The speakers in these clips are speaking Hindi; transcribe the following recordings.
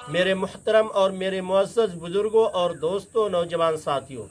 मेरे मुहतरम और मेरे मुअज़्ज़ज़ बुज़ुर्गों और दोस्तों, नौजवान साथियों,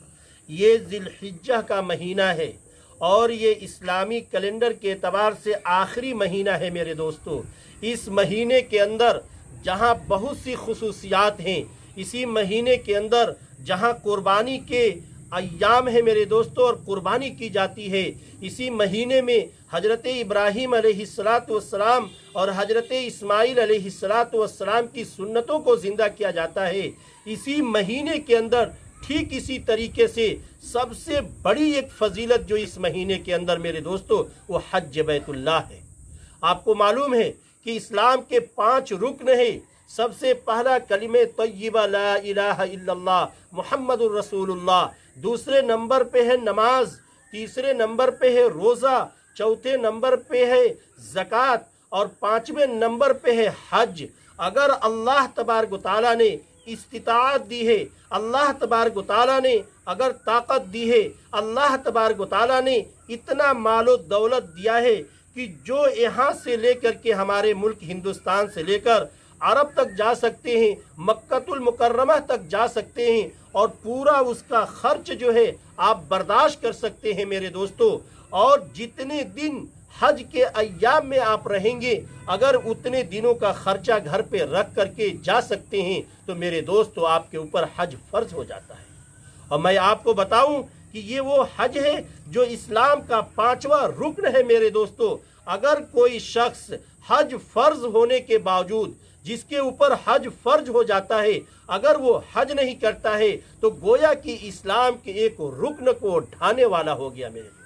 ये ज़िलहिज्जा का महीना है और ये इस्लामी कैलेंडर के एतबार से आखिरी महीना है। मेरे दोस्तों, इस महीने के अंदर जहाँ बहुत सी खुसूसियात हैं, इसी महीने के अंदर जहाँ कुर्बानी के अय्याम है मेरे दोस्तों और कुर्बानी की जाती है, इसी महीने में हज़रत इब्राहीम अलैहिस्सलाम और हज़रत इस्माईल अलैहिस्सलाम की सुन्नतों को ज़िंदा किया जाता है। इसी महीने के अंदर ठीक इसी तरीके से सबसे बड़ी एक फजीलत जो इस महीने के अंदर मेरे दोस्तों वो हज बैतुल्लाह है। आपको मालूम है कि इस्लाम के 5 रुकन है। सबसे पहला कलिमे तय्यबा ला इलाहा इल्लल्लाह मुहम्मदुर रसूलुल्लाह, दूसरे नंबर पे है नमाज, तीसरे नंबर पे है रोज़ा, चौथे नंबर पे है ज़कात और 5वें नंबर पे है हज। अगर अल्लाह तबारक व तआला ने इस्तिताअत दी है, अल्लाह तबारक व तआला ने अगर ताकत दी है, अल्लाह तबारक व तआला ने इतना मालो दौलत दिया है कि जो यहाँ से लेकर के हमारे मुल्क हिंदुस्तान से लेकर अरब तक जा सकते हैं, मक्कतुल मुकर्रमा तक जा सकते हैं और पूरा उसका खर्च जो है आप बर्दाश्त कर सकते हैं मेरे दोस्तों। और जितने दिन हज के अय्याम में आप रहेंगे, अगर उतने दिनों का खर्चा घर पे रख करके जा सकते हैं तो मेरे दोस्तों आपके ऊपर हज फर्ज हो जाता है। और मैं आपको बताऊं कि ये वो हज है जो इस्लाम का 5वां रुकन है मेरे दोस्तों। अगर कोई शख्स हज फर्ज होने के बावजूद, जिसके ऊपर हज फर्ज हो जाता है, अगर वो हज नहीं करता है तो गोया कि इस्लाम के एक रुकन को ढाने वाला हो गया मेरे दोस्तों।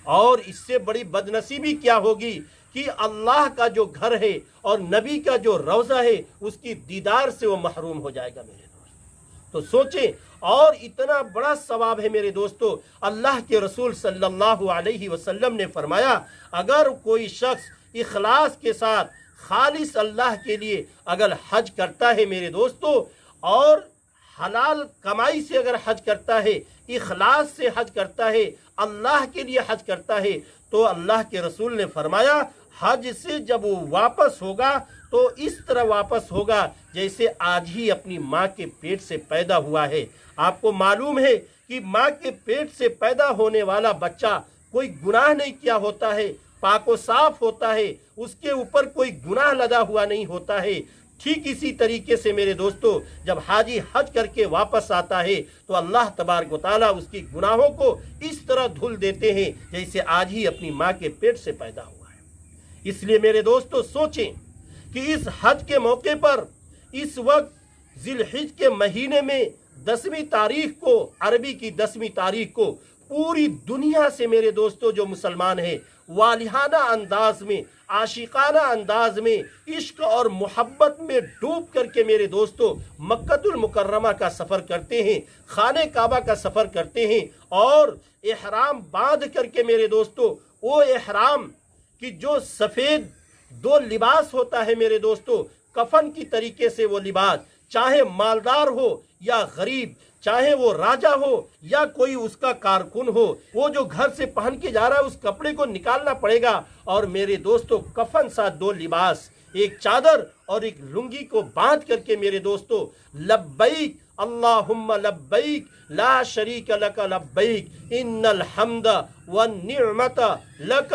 और इससे बड़ी बदनसीबी क्या होगी कि अल्लाह का जो घर है और नबी का जो रोज़ा है उसकी दीदार से वो महरूम हो जाएगा मेरे दोस्त। तो सोचें, और इतना बड़ा सवाब है मेरे दोस्तों। अल्लाह के रसूल सल्लल्लाहु अलैहि वसल्लम ने फरमाया, अगर कोई शख्स इखलास के साथ खालिस अल्लाह के लिए अगर हज करता है मेरे दोस्तों, और हलाल कमाई से अगर हज करता है, इखलास से हज करता है, अल्लाह के लिए हज करता है, तो अल्लाह के रसूल ने फरमाया हज से जब वो वापस होगा तो इस तरह वापस होगा जैसे आज ही अपनी माँ के पेट से पैदा हुआ है। आपको मालूम है कि माँ के पेट से पैदा होने वाला बच्चा कोई गुनाह नहीं किया होता है, पाको साफ होता है, उसके ऊपर कोई गुनाह लगा हुआ नहीं होता है। ठीक इसी तरीके से मेरे दोस्तों, जब हाजी हज करके वापस आता है तो अल्लाह तबारक व तआला उसकी गुनाहों को इस तरह धुल देते हैं जैसे आज ही अपनी माँ के पेट से पैदा हुआ है। इसलिए मेरे दोस्तों सोचें कि इस हज के मौके पर इस वक्त जिलहिज के महीने में 10वीं तारीख को, अरबी की 10वीं तारीख को पूरी दुनिया से मेरे दोस्तों जो मुसलमान हैं वालिहाना अंदाज में, आशिकाना अंदाज में, इश्क और मोहब्बत में डूब करके मेरे दोस्तों मक्कतुल मुकर्रमा का सफ़र करते हैं, खाने काबा का सफ़र करते हैं और एहराम बांध करके मेरे दोस्तों, वो एहराम की जो सफ़ेद 2 लिबास होता है मेरे दोस्तों, कफन की तरीके से वो लिबास, चाहे मालदार हो या गरीब, चाहे वो राजा हो या कोई उसका कारकुन हो, वो जो घर से पहन के जा रहा है उस कपड़े को निकालना पड़ेगा। और मेरे दोस्तों कफन सा 2 लिबास, एक चादर और एक लुंगी को बांध करके मेरे दोस्तों लब्बैक अल्लाहुम्मा लब्बैक ला शरीक लक लब्बैक इन्नल हम्द वन निअमत लक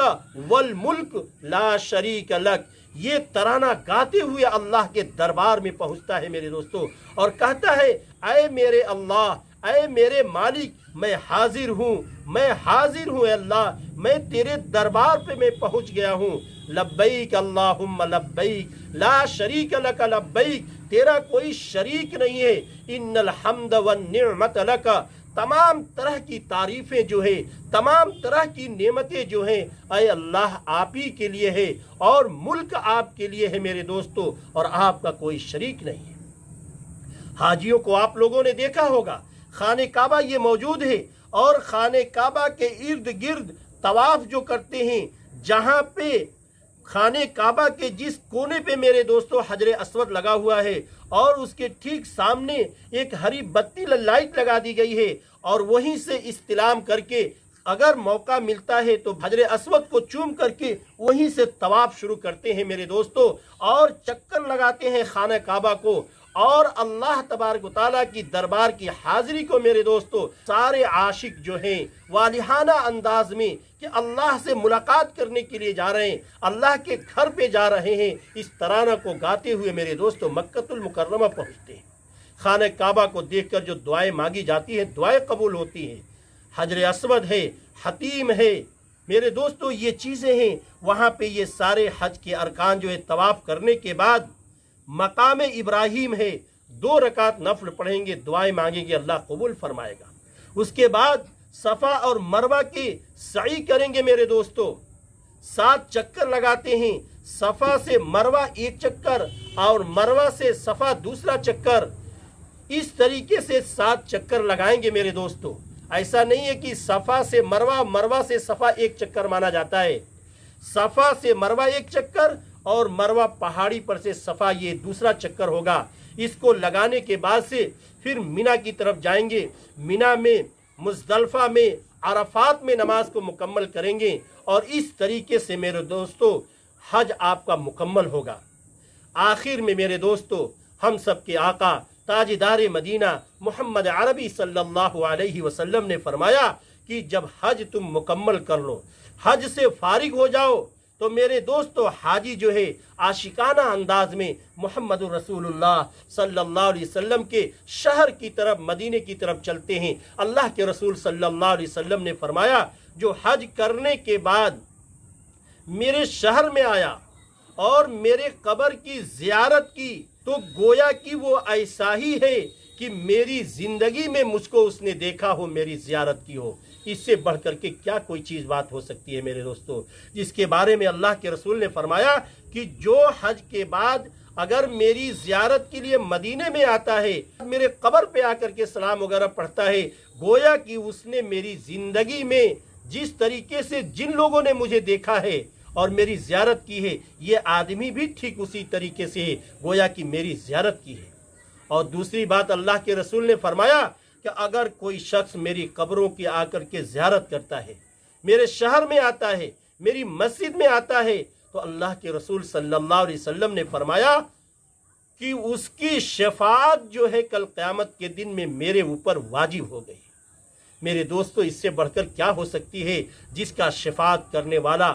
वल मुल्क ला शरीक लक, ये तराना गाते हुए अल्लाह के दरबार में पहुंचता है मेरे दोस्तों और कहता है, ऐ मेरे अल्लाह, ऐ मेरे मालिक, मैं हाजिर हूँ, मैं हाजिर हूँ अल्लाह, मैं तेरे दरबार पे मैं पहुँच गया हूँ। लब्बैक अल्लाहुम्मा लब्बैक ला शरीक लक लब्बैक, तेरा कोई शरीक नहीं है, इन्नल हम्द वन निअमत लक, तमाम तरह की तारीफ़ें जो है, तमाम तरह की नेमतें जो हैं, अय अल्लाह आप ही के लिए है और मुल्क आपके लिए है मेरे दोस्तों, और आपका कोई शरीक नहीं है। हाजियों को आप लोगों ने देखा होगा, खाने काबा ये मौजूद है और खाने काबा के इर्द गिर्द तवाफ जो करते हैं, जहाँ पे खाने काबा के जिस कोने पे मेरे दोस्तों हजरे अस्वद लगा हुआ है और उसके ठीक सामने एक हरी बत्ती लाइट लगा दी गई है और वहीं से इस्तिलाम करके अगर मौका मिलता है तो हजर अस्वद को चूम करके वहीं से तवाफ शुरू करते हैं मेरे दोस्तों, और चक्कर लगाते हैं खाना काबा को, और अल्लाह तबारक व तआला की दरबार की हाजिरी को मेरे दोस्तों सारे आशिक जो हैं वालिहाना अंदाज में कि अल्लाह से मुलाकात करने के लिए जा रहे हैं, अल्लाह के घर पे जा रहे हैं, इस तराना को गाते हुए मेरे दोस्तों मक्कतुल मुकर्रमा पहुँचते हैं। खाना काबा को देखकर जो दुआएं मांगी जाती है दुआएं कबूल होती हैं। हजर अस्वद है, हतीम है मेरे दोस्तों, ये चीज़ें हैं। वहाँ पे ये सारे हज के अरकान जो है तवाफ़ करने के बाद मकाम इब्राहिम है, 2 रकात नफल पढ़ेंगे, दुआएं मांगेंगे, अल्लाह कबूल फरमाएगा। उसके बाद सफ़ा और मरवा के सई करेंगे मेरे दोस्तों, 7 चक्कर लगाते हैं। सफ़ा से मरवा 1 चक्कर और मरवा से सफ़ा दूसरा चक्कर, इस तरीके से 7 चक्कर लगाएंगे मेरे दोस्तों। ऐसा नहीं है कि सफ़ा से मरवा, मरवा से सफ़ा 1 चक्कर माना जाता है। सफ़ा से मरवा 1 चक्कर और मरवा पहाड़ी पर से सफ़ा ये दूसरा चक्कर होगा। इसको लगाने के बाद से फिर मिना की तरफ जाएंगे। मिना में, मुज़दलिफ़ा में, अरफात में नमाज को मुकम्मल करेंगे, और इस तरीके से मेरे दोस्तों हज आपका मुकम्मल होगा। आखिर में मेरे दोस्तों हम सब के आका ताजदार मदीना मोहम्मद अरबी सल्लल्लाहु अलैहि वसल्लम ने फरमाया कि जब हज तुम मुकम्मल कर लो, हज से फारिग हो जाओ, तो मेरे दोस्तों हाजी जो है आशिकाना अंदाज में मोहम्मद रसूलुल्लाह सल्लल्लाहु अलैहि वसल्लम के शहर की तरफ, मदीने की तरफ चलते हैं। अल्लाह के रसूल सल्लल्लाहु अलैहि वसल्लम ने फरमाया जो हज करने के बाद मेरे शहर में आया और मेरे कब्र की ज़ियारत की, तो गोया कि वो ऐसा ही है कि मेरी ज़िंदगी में मुझको उसने देखा हो, मेरी ज़ियारत की हो। इससे बढ़कर के क्या कोई चीज़ बात हो सकती है मेरे दोस्तों, जिसके बारे में अल्लाह के रसूल ने फरमाया कि जो हज के बाद अगर मेरी ज़ियारत के लिए मदीने में आता है, मेरे कब्र पे आकर के सलाम वगैरह पढ़ता है, गोया कि उसने मेरी ज़िंदगी में जिस तरीके से जिन लोगों ने मुझे देखा है और मेरी ज़ियारत की है, ये आदमी भी ठीक उसी तरीके से है, गोया कि मेरी ज़ियारत की है। और दूसरी बात अल्लाह के रसूल ने फरमाया कि अगर कोई शख्स मेरी कब्रों की आकर के ज़ियारत करता है, मेरे शहर में आता है, मेरी मस्जिद में आता है, तो अल्लाह के रसूल सल्लल्लाहु अलैहि वसल्लम ने फरमाया कि उसकी शफाअत जो है कल क़यामत के दिन में मेरे ऊपर वाजिब हो गई। मेरे दोस्तों इससे बढ़कर क्या हो सकती है, जिसका शफाअत करने वाला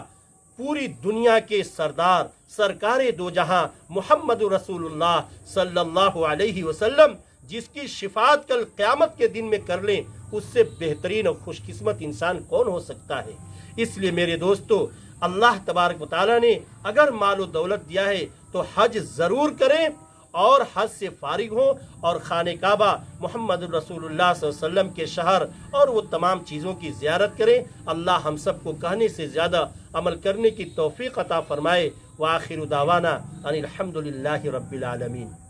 पूरी दुनिया के सरदार सरकारे दो जहां मोहम्मद रसूलुल्लाह सल्लल्लाहु अलैहि वसल्लम जिसकी शिफात कल क़यामत के दिन में कर लें, उससे बेहतरीन और खुशकिस्मत इंसान कौन हो सकता है। इसलिए मेरे दोस्तों अल्लाह तबारक व तआला ने अगर माल दौलत दिया है तो हज ज़रूर करें और हज से फारिग हो और खाने काबा मोहम्मद रसूलुल्लाह सल्लल्लाहु अलैहि वसल्लम के शहर और वो तमाम चीज़ों की ज़ियारत करें। अल्लाह हम सबको कहने से ज़्यादा अमल करने की तौफ़ीक़ अता फ़रमाए। व आखिरु दावाना अनिल हम्दुलिल्लाहि रब्बिल आलमीन।